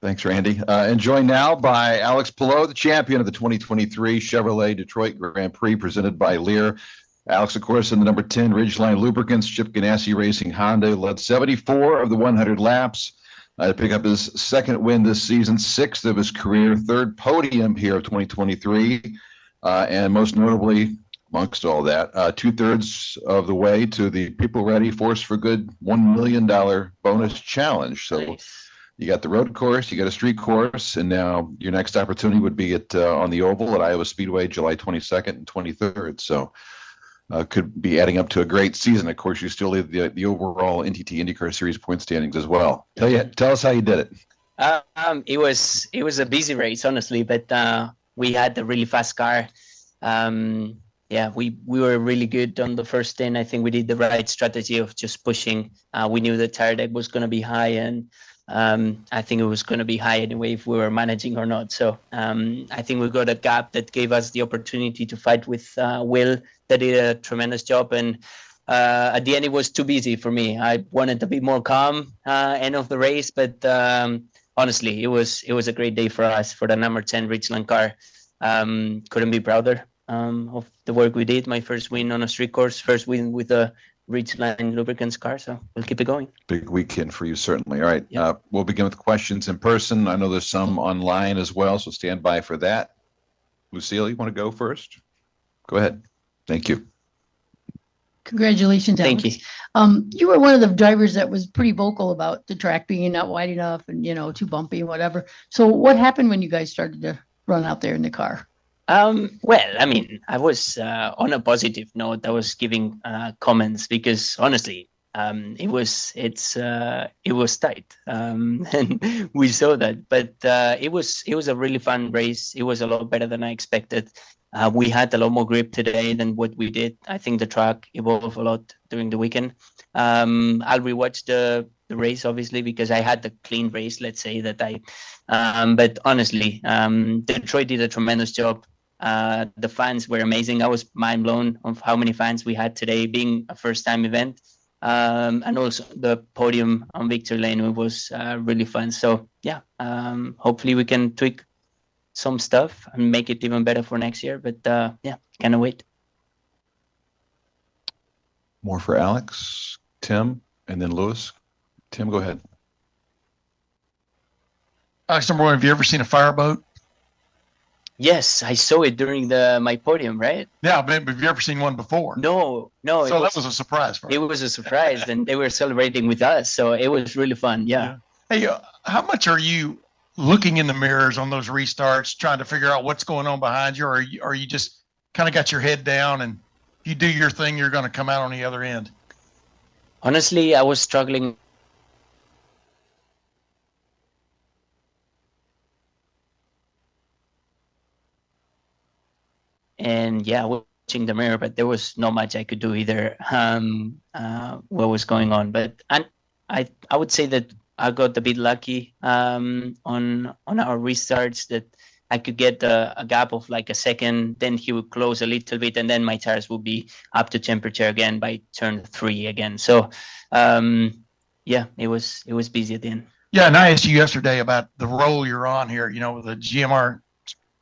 Thanks, Randy. And joined now by Alex Palou, the champion of the 2023 Chevrolet Detroit Grand Prix presented by Lear. Alex, of course, in the number 10 Ridgeline Lubricants, Chip Ganassi Racing Honda, led 74 of the 100 laps to pick up his second win this season, sixth of his career, third podium here of 2023, and most notably, amongst all that, 2/3 of the way to the People Ready Force for Good $1 million bonus challenge. So nice. You got the road course, you got a street course, and now your next opportunity would be at on the Oval at Iowa Speedway, July 22nd and 23rd. So could be adding up to a great season. Of course, you still lead the overall NTT IndyCar Series point standings as well. Tell us how you did it. It was a busy race, honestly, but we had a really fast car. We were really good on the first 10. I think we did the right strategy of just pushing. We knew the tire deck was going to be high, and I think it was going to be high anyway if we were managing or not. So I think we got a gap that gave us the opportunity to fight with Will. That did a tremendous job, and at the end it was too busy for me. I wanted to be more calm end of the race, but honestly, it was a great day for us, for the number 10 Ridgeline car. Couldn't be prouder of the work we did. My first win on a street course, first win with a Ridgeline Lubricants car, so we'll keep it going. Big weekend for you, certainly. All right, we'll begin with questions in person. I know there's some online as well, so stand by for that. Lucille, you want to go first? Go ahead. Thank you. Congratulations, Alex. Thank you. You were one of the drivers that was pretty vocal about the track being not wide enough and, too bumpy and whatever. So what happened when you guys started to run out there in the car? Well, I mean, I was on a positive note. I was giving comments because honestly, it was tight, and we saw that. But it was a really fun race. It was a lot better than I expected. We had a lot more grip today than what we did. I think the track evolved a lot during the weekend. I'll rewatch the race, obviously, because I had the clean race, let's say that but honestly, Detroit did a tremendous job. The fans were amazing. I was mind blown of how many fans we had today, being a first time event. And also the podium on Victory Lane was really fun. So yeah, hopefully we can tweak some stuff and make it even better for next year. But cannot wait. More for Alex, Tim, and then Lewis. Tim, go ahead. Alex, number one, have you ever seen a fireboat? Yes, I saw it during my podium, right? Yeah, but have you ever seen one before? No. So that was a surprise for me. It was a surprise, and they were celebrating with us, so it was really fun. Yeah. Hey, how much are you looking in the mirrors on those restarts, trying to figure out what's going on behind you, or are you just kind of got your head down and if you do your thing, you're going to come out on the other end? Honestly, I was struggling. And watching the mirror, but there was not much I could do either. What was going on? But I would say that I got a bit lucky on our restarts, that I could get a gap of like a second, then he would close a little bit, and then my tires would be up to temperature again by turn 3 again. So it was busy at the end. Yeah, and I asked you yesterday about the role you're on here, with the GMR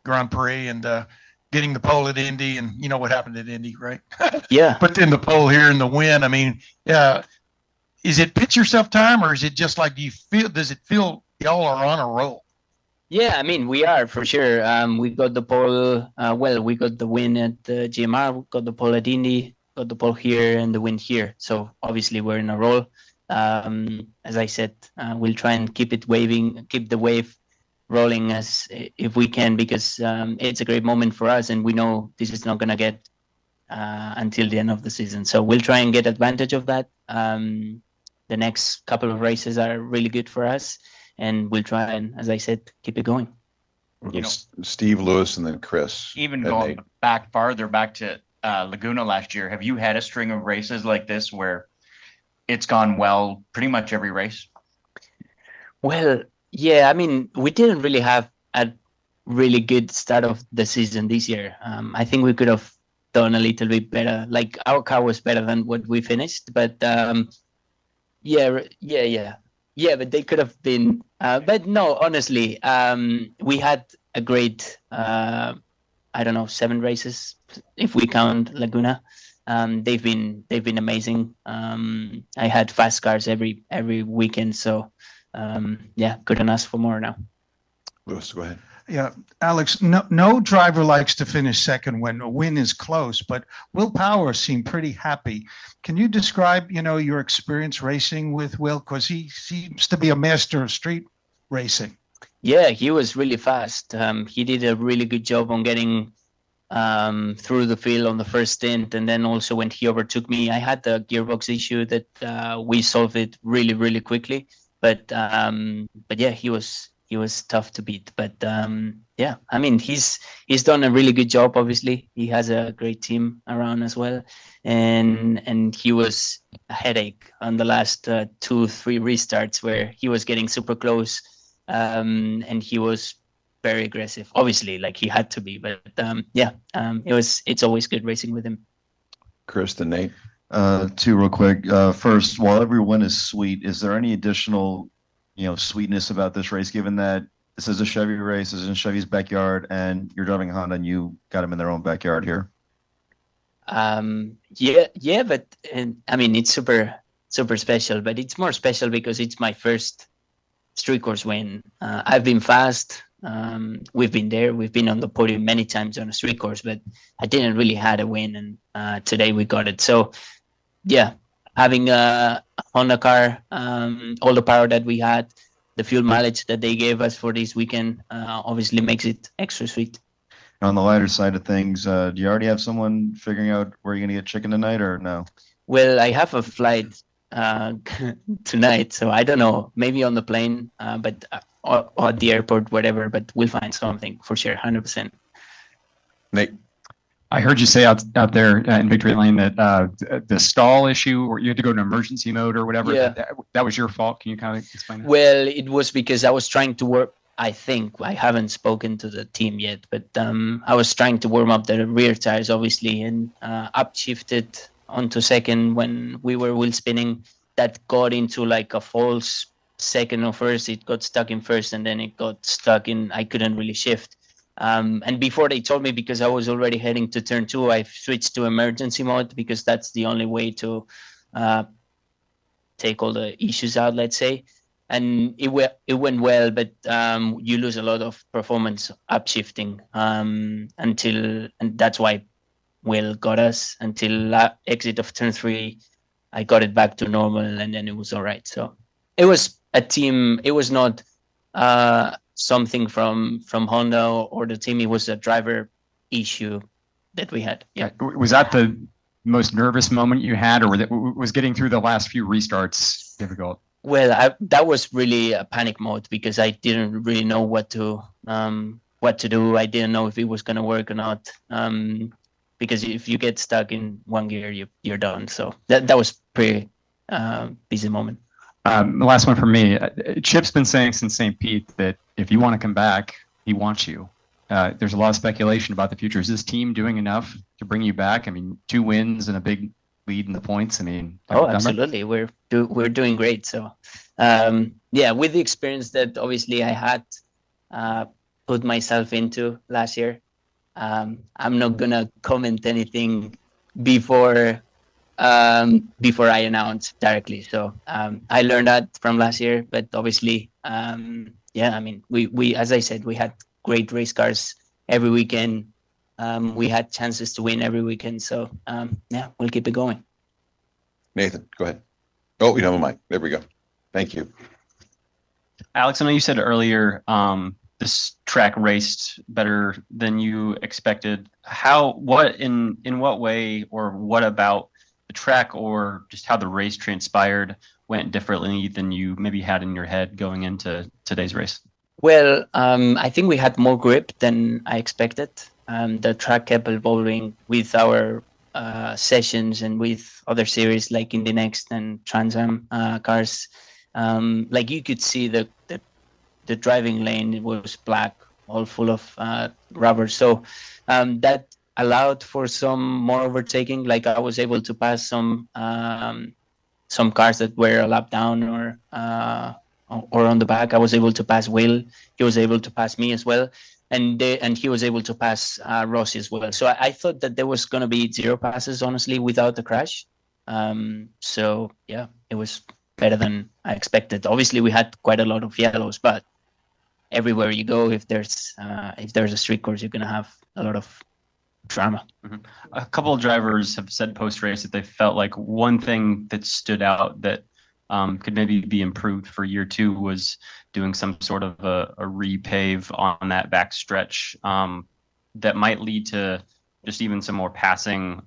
Grand Prix and getting the pole at Indy, and you know what happened at Indy, right? Yeah. But then the pole here and the win. I mean, is it pitch yourself time, or is it just like, does it feel y'all are on a roll? Yeah, I mean, we are for sure. We got the pole. We got the win at the GMR, we got the pole at Indy, got the pole here and the win here. So obviously we're in a roll. As I said, we'll try and keep the wave rolling as if we can, because it's a great moment for us, and we know this is not going to get until the end of the season. So we'll try and get advantage of that. The next couple of races are really good for us, and we'll try and, as I said, keep it going. Steve, Lewis, and then Chris. Even going back to Laguna last year, have you had a string of races like this where it's gone well pretty much every race? Well, yeah, I mean, we didn't really have a really good start of the season this year. I think we could have done a little bit better. Like, our car was better than what we finished, but Yeah, but they could have been. But no, honestly, we had a great, I don't know, 7 races if we count Laguna. They've been amazing. I had fast cars every weekend, so yeah, couldn't ask for more now. Lewis, go ahead. Yeah, Alex, no driver likes to finish second when a win is close, but Will Power seemed pretty happy. Can you describe, your experience racing with Will? Because he seems to be a master of street racing. Yeah, he was really fast. He did a really good job on getting through the field on the first stint, and then also when he overtook me, I had the gearbox issue that we solved it really, really quickly. But yeah, he was tough to beat. But yeah, I mean, he's done a really good job. Obviously, he has a great team around as well, and he was a headache on the last 2-3 restarts where he was getting super close, and he was very aggressive. Obviously, like he had to be. But yeah, it's always good racing with him. Chris and Nate. Two real quick. First, while every win is sweet, is there any additional sweetness about this race, given that this is a Chevy race, this is in Chevy's backyard, and you're driving a Honda and you got them in their own backyard here? Yeah, but I mean, it's super special, but it's more special because it's my first street course win. I've been fast. We've been there. We've been on the podium many times on a street course, but I didn't really had a win, and today we got it. So yeah, having a Honda car, all the power that we had, the fuel mileage that they gave us for this weekend, obviously makes it extra sweet. On the lighter side of things, do you already have someone figuring out where you're going to get chicken tonight, or no? Well, I have a flight tonight, so I don't know. Maybe on the plane, but or at the airport, whatever. But we'll find something for sure, 100%. Nate. I heard you say out there in Victory Lane that the stall issue, or you had to go to emergency mode or whatever, Yeah. that was your fault. Can you kind of explain that? Well, it was because I was trying to work. I think I haven't spoken to the team yet, but I was trying to warm up the rear tires, obviously, and upshifted onto second when we were wheel spinning. That got into like a false second or first. It got stuck in first, and then it got stuck in. I couldn't really shift. And before they told me, because I was already heading to turn 2, I switched to emergency mode because that's the only way to take all the issues out, let's say. And it went well, but you lose a lot of performance upshifting and that's why Will got us until exit of turn 3. I got it back to normal, and then it was all right. So it was a team. It was not something from Honda or the team. It was a driver issue that we had. Yeah. Was that the most nervous moment you had, or was getting through the last few restarts difficult? Well, that was really a panic mode because I didn't really know what to do. I didn't know if it was going to work or not. Because if you get stuck in one gear, you're done. So that was pretty busy moment. The last one for me. Chip's been saying since St. Pete that if you want to come back, he wants you. There's a lot of speculation about the future. Is this team doing enough to bring you back? I mean, 2 wins and a big lead in the points. I mean, absolutely. We're doing great. So, yeah, with the experience that obviously I had put myself into last year, I'm not gonna comment anything before I announce directly. So I learned that from last year, but obviously, yeah, I mean, we as I said, we had great race cars every weekend. We had chances to win every weekend. So yeah, we'll keep it going. Nathan, go ahead. Oh, we don't have a mic. There we go. Thank you. Alex, I know you said earlier this track raced better than you expected. In what way, or what about the track, or just how the race transpired went differently than you maybe had in your head going into today's race? Well, I think we had more grip than I expected. The track kept evolving with our sessions and with other series like Indy Next and Trans Am cars. Like you could see the driving lane, it was black, all full of rubber. So that allowed for some more overtaking. Like I was able to pass some cars that were a lap down or or on the back. I was able to pass Will. He was able to pass me as well. And he was able to pass Rossi as well. So I thought that there was going to be 0 passes, honestly, without the crash. So yeah, it was better than I expected. Obviously, we had quite a lot of yellows, but everywhere you go, if there's a street course, you're going to have a lot of drama. A couple of drivers have said post-race that they felt like one thing that stood out that could maybe be improved for year 2 was doing some sort of a repave on that back stretch that might lead to just even some more passing,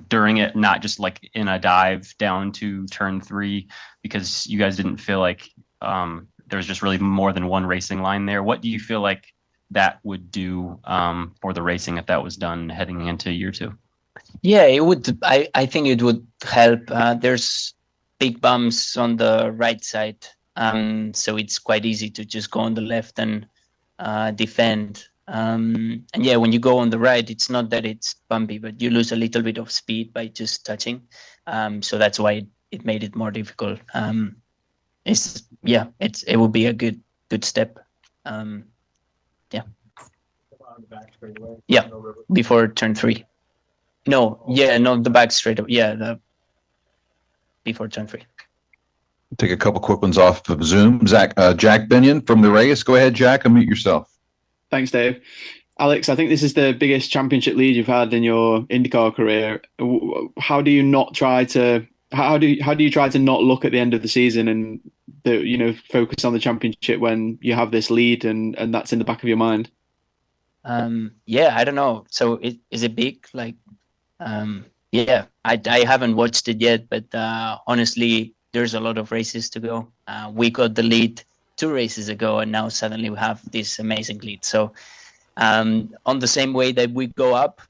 during it, not just like in a dive down to turn 3, because you guys didn't feel like there's just really more than one racing line there. What do you feel like that would do for the racing if that was done heading into year 2? Yeah, it would. I think it would help. There's big bumps on the right side, so it's quite easy to just go on the left and defend. And yeah, when you go on the right, it's not that it's bumpy, but you lose a little bit of speed by just touching. So that's why it made it more difficult. It would be a good step. Yeah, before turn 3. No, the back straight up. Yeah, before turn 3. Take a couple quick ones off of Zoom. Jack Binion from the race. Go ahead, Jack. Unmute yourself. Thanks, Dave. Alex, I think this is the biggest championship lead you've had in your IndyCar career. How do you try to not look at the end of the season and focus on the championship when you have this lead and that's in the back of your mind? I don't know. So is it big? I haven't watched it yet, but honestly, there's a lot of races to go. We got the lead 2 races ago, and now suddenly we have this amazing lead. So on the same way that we go up,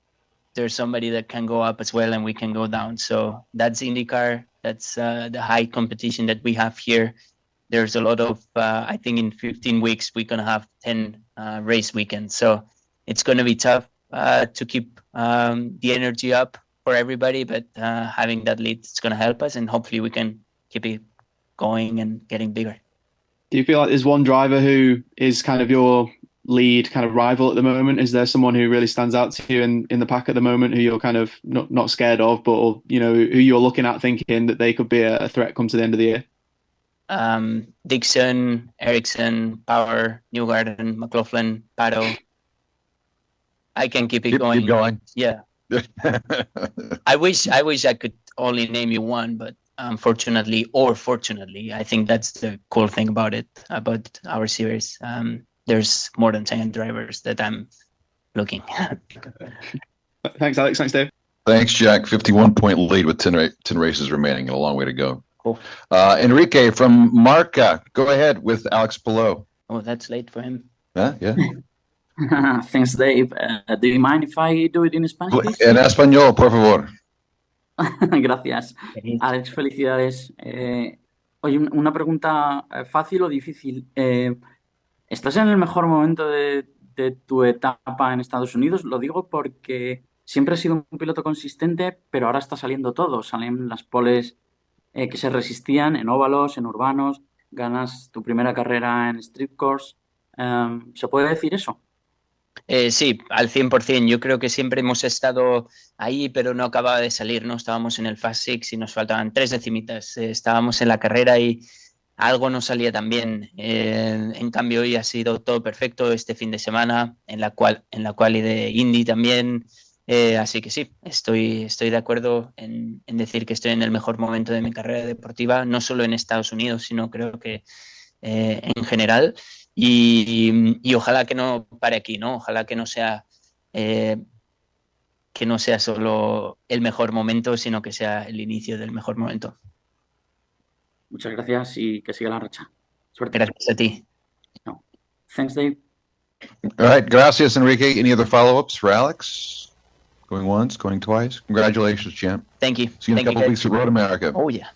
there's somebody that can go up as well, and we can go down. So that's IndyCar. That's the high competition that we have here. There's a lot of, I think in 15 weeks, we're going to have 10 race weekends. So it's going to be tough to keep the energy up for everybody, but having that lead, it's going to help us, and hopefully we can keep it going and getting bigger. Do you feel like there's one driver who is kind of your lead kind of rival at the moment? Is there someone who really stands out to you in the pack at the moment who you're kind of not scared of, but who you're looking at thinking that they could be a threat come to the end of the year? Dixon, Ericsson, Power, Newgarden, McLaughlin, Palou. I can keep going. Keep going. Yeah. I wish I could only name you one, but unfortunately or fortunately, I think that's the cool thing about our series. There's more than 10 drivers that I'm looking at. Thanks, Alex. Thanks, Dave. Thanks, Jack. 51-point lead with 10 races remaining, and a long way to go. Cool. Enrique from Marca. Go ahead with Alex Palou. Oh, that's late for him. Yeah. Thanks, Dave. Do you mind if I do it in Spanish, please? En español, por favor. Gracias. Alex, felicidades. Oye, una pregunta fácil o difícil. ¿Estás en el mejor momento de tu etapa en Estados Unidos? Lo digo porque siempre has sido un piloto consistente, pero ahora está saliendo todo. Salen las poles que se resistían en óvalos, en urbanos. Ganas tu primera carrera en street course. ¿Se puede decir eso? Sí, al 100%. Yo creo que siempre hemos estado ahí, pero no acababa de salir, ¿no? Estábamos en el Fast Six y nos faltaban 3 decimitas. Estábamos en la carrera y algo no salía tan bien. En cambio, hoy ha sido todo perfecto este fin de semana, en la quali de Indy también. Así que sí, estoy de acuerdo en decir que estoy en el mejor momento de mi carrera deportiva, no solo en Estados Unidos, sino creo que en general. Y ojalá que no pare aquí, ¿no? Ojalá que no sea solo el mejor momento, sino que sea el inicio del mejor momento. Muchas gracias y que siga la racha. Suerte. Gracias a ti. No. Thanks, Dave. All right. Gracias, Enrique. Any other follow-ups for Alex? Going once, going twice. Congratulations, champ. Thank you. See you in a couple guys. weeks at Road America. Oh, yeah.